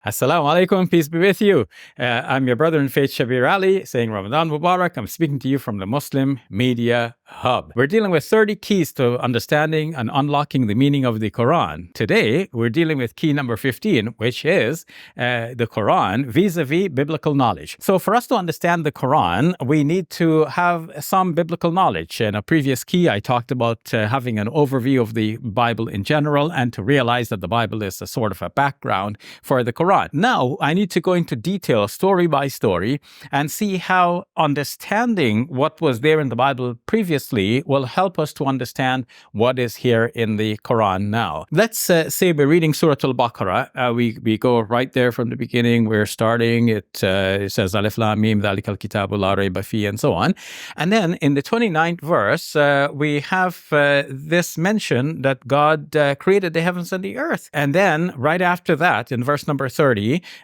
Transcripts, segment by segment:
Assalamu alaikum, peace be with you. I'm your brother in faith, Shabir Ally, saying Ramadan Mubarak. I'm speaking to you from the Muslim Media Hub. We're dealing with 30 keys to understanding and unlocking the meaning of the Quran. Today, we're dealing with key number 15, which is the Quran vis-a-vis biblical knowledge. So for us to understand the Quran, we need to have some biblical knowledge. In a previous key, I talked about having an overview of the Bible in general and to realize that the Bible is a sort of a background for the Quran. Now, I need to go into detail, story by story, and see how understanding what was there in the Bible previously will help us to understand what is here in the Quran now. Let's say we're reading Surah Al-Baqarah. We go right there from the beginning. We're starting. It says, Alif Lam Mim, Dhalikal Kitabu La Rayba Fi, and so on. And then in the 29th verse, we have this mention that God created the heavens and the earth. And then right after that, in verse number 30,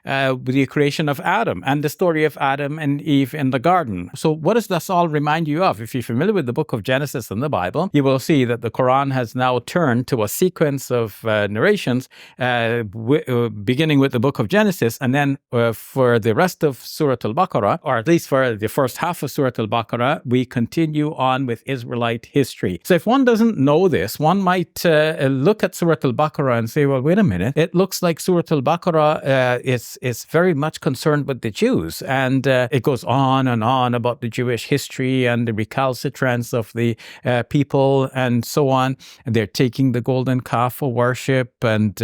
the creation of Adam and the story of Adam and Eve in the garden. So what does this all remind you of? If you're familiar with the book of Genesis in the Bible, you will see that the Quran has now turned to a sequence of narrations beginning with the book of Genesis, and then for the rest of Surah Al-Baqarah, or at least for the first half of Surah Al-Baqarah, we continue on with Israelite history. So if one doesn't know this, one might look at Surah Al-Baqarah and say, well, wait a minute, it looks like Surah Al-Baqarah is very much concerned with the Jews, and it goes on and on about the Jewish history and the recalcitrance of the people and so on. And they're taking the golden calf for worship and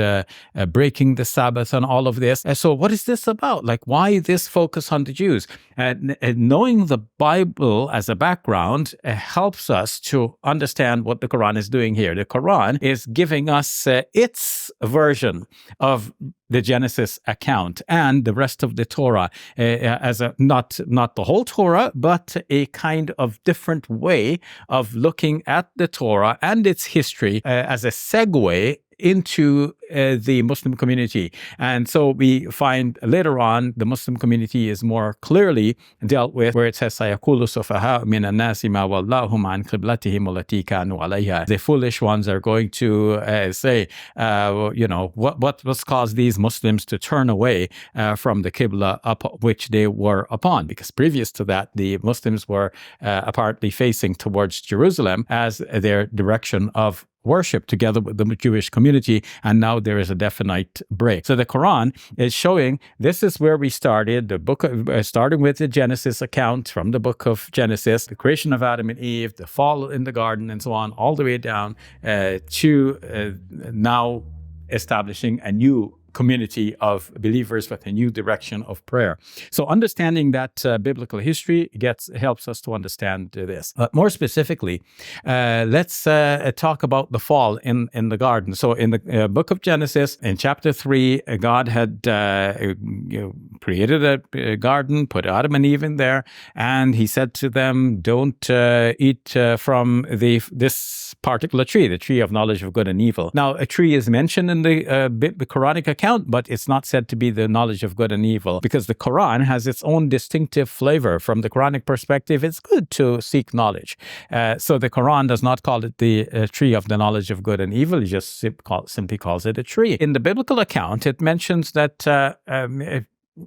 breaking the Sabbath and all of this. And so what is this about? Like, why this focus on the Jews? Knowing the Bible as a background helps us to understand what the Quran is doing here. The Quran is giving us its version of the Genesis account and the rest of the Torah as a not the whole Torah, but a kind of different way of looking at the Torah and its history as a segue into the Muslim community. And so we find later on the Muslim community is more clearly dealt with, where it says, سَيَقُولُ السُّفَهَاءُ مِنَ النَّاسِ مَا وَلَّاهُمْ عَنْ قِبْلَتِهِمُ الَّتِي كَانُوا عَلَيْهَا. The foolish ones are going to say, what's caused these Muslims to turn away from the Qibla up which they were upon? Because previous to that, the Muslims were apparently facing towards Jerusalem as their direction of worship together with the Jewish community, and now there is a definite break. So the Quran is showing this is where we started, the book of, starting with the Genesis account from the book of Genesis, the creation of Adam and Eve, the fall in the garden, and so on, all the way down to now establishing a new community of believers with a new direction of prayer. So understanding that biblical history helps us to understand this. More specifically, let's talk about the fall in the garden. So in the book of Genesis, in chapter 3, God had created a garden, put Adam and Eve in there, and he said to them, don't eat from this particular tree, the tree of knowledge of good and evil. Now, a tree is mentioned in the Quranic account, but it's not said to be the knowledge of good and evil, because the Quran has its own distinctive flavor. From the Quranic perspective, it's good to seek knowledge. So the Quran does not call it the tree of the knowledge of good and evil. It just simply calls it a tree. In the biblical account, it mentions that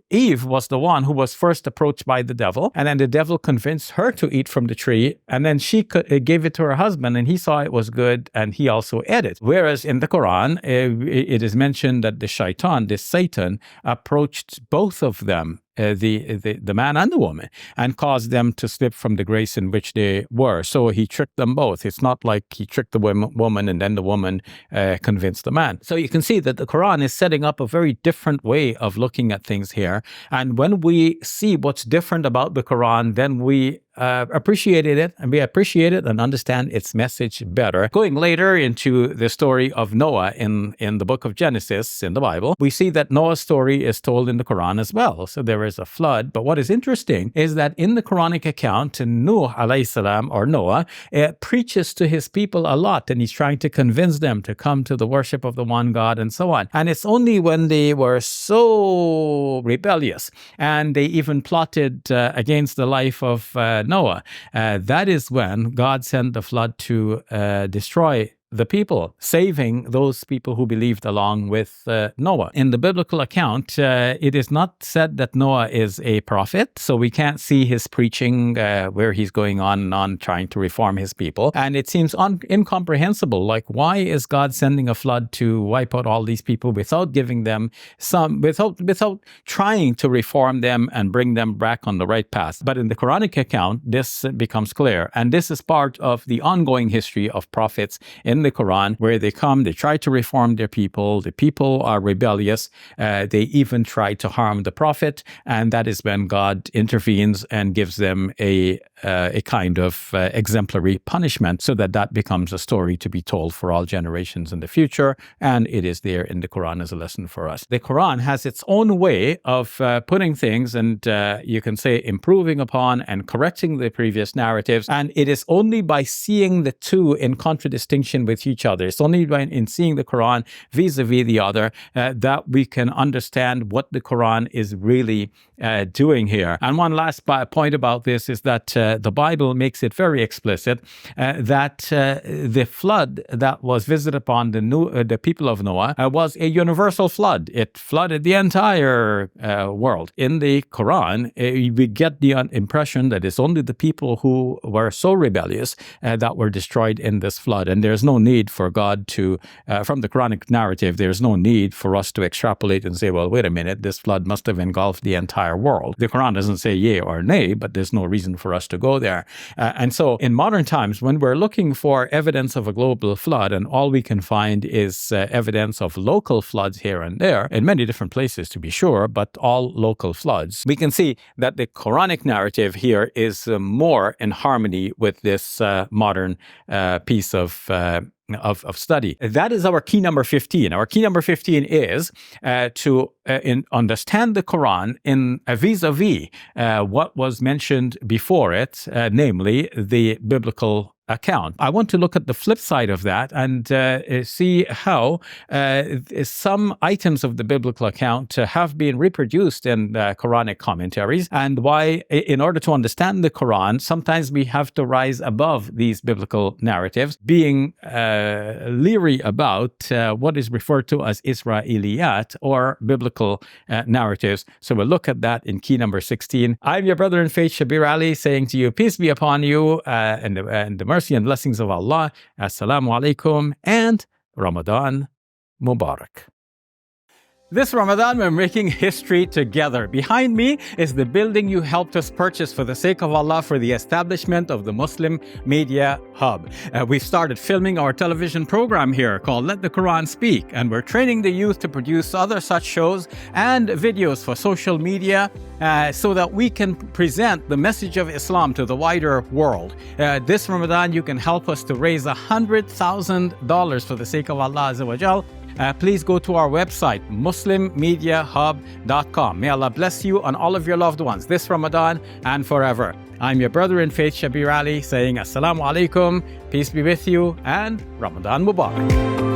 Eve was the one who was first approached by the devil, and then the devil convinced her to eat from the tree, and then she gave it to her husband, and he saw it was good, and he also ate it. Whereas in the Quran, it is mentioned that the shaitan, the Satan, approached both of them, the man and the woman, and caused them to slip from the grace in which they were. So he tricked them both. It's not like he tricked the woman and then the woman convinced the man. So you can see that the Quran is setting up a very different way of looking at things here. And when we see what's different about the Quran, then we appreciate it and understand its message better. Going later into the story of Noah in the book of Genesis in the Bible, we see that Noah's story is told in the Quran as well. So there is a flood. But what is interesting is that in the Quranic account, Nuh alayhi salam, or Noah, preaches to his people a lot, and he's trying to convince them to come to the worship of the one God and so on. And it's only when they were so rebellious and they even plotted against the life of Noah, that is when God sent the flood to destroy the people, saving those people who believed along with Noah. In the biblical account, it is not said that Noah is a prophet, so we can't see his preaching where he's going on and on trying to reform his people. And it seems incomprehensible. Like, why is God sending a flood to wipe out all these people without giving them without trying to reform them and bring them back on the right path? But in the Quranic account, this becomes clear. And this is part of the ongoing history of prophets in the Quran, where they come, they try to reform their people, the people are rebellious, they even try to harm the prophet, and that is when God intervenes and gives them a kind of exemplary punishment, so that becomes a story to be told for all generations in the future, and it is there in the Quran as a lesson for us. The Quran has its own way of putting things and you can say improving upon and correcting the previous narratives, and it is only by seeing the two in contradistinction with each other, it's only in seeing the Quran vis-a-vis the other that we can understand what the Quran is really doing here. And one last point about this is that the Bible makes it very explicit that the flood that was visited upon the people of Noah was a universal flood. It flooded the entire world. In the Quran, we get the impression that it's only the people who were so rebellious that were destroyed in this flood. And there's no need for God to, from the Quranic narrative, there's no need for us to extrapolate and say, well, wait a minute, this flood must have engulfed the entire world. The Quran doesn't say yea or nay, but there's no reason for us to go there. And so in modern times, when we're looking for evidence of a global flood, and all we can find is evidence of local floods here and there, in many different places to be sure, but all local floods, we can see that the Quranic narrative here is more in harmony with this modern piece of study. That is our key number 15. Our key number 15 is to understand the Quran in vis-a-vis what was mentioned before it, namely the biblical account. I want to look at the flip side of that and see how some items of the biblical account have been reproduced in Quranic commentaries, and why, in order to understand the Quran, sometimes we have to rise above these biblical narratives, being leery about what is referred to as Israeliyat, or biblical narratives. So we'll look at that in key number 16. I'm your brother in faith, Shabir Ally, saying to you, peace be upon you, and the mercy and blessings of Allah. Assalamu alaikum and Ramadan Mubarak. This Ramadan, we're making history together. Behind me is the building you helped us purchase for the sake of Allah for the establishment of the Muslim Media Hub. We've started filming our television program here called Let the Quran Speak, and we're training the youth to produce other such shows and videos for social media so that we can present the message of Islam to the wider world. This Ramadan, you can help us to raise $100,000 for the sake of Allah Azza wa Jal. Please go to our website, muslimmediahub.com. May Allah bless you and all of your loved ones this Ramadan and forever. I'm your brother in faith, Shabir Ally, saying Assalamu alaikum, peace be with you, and Ramadan Mubarak.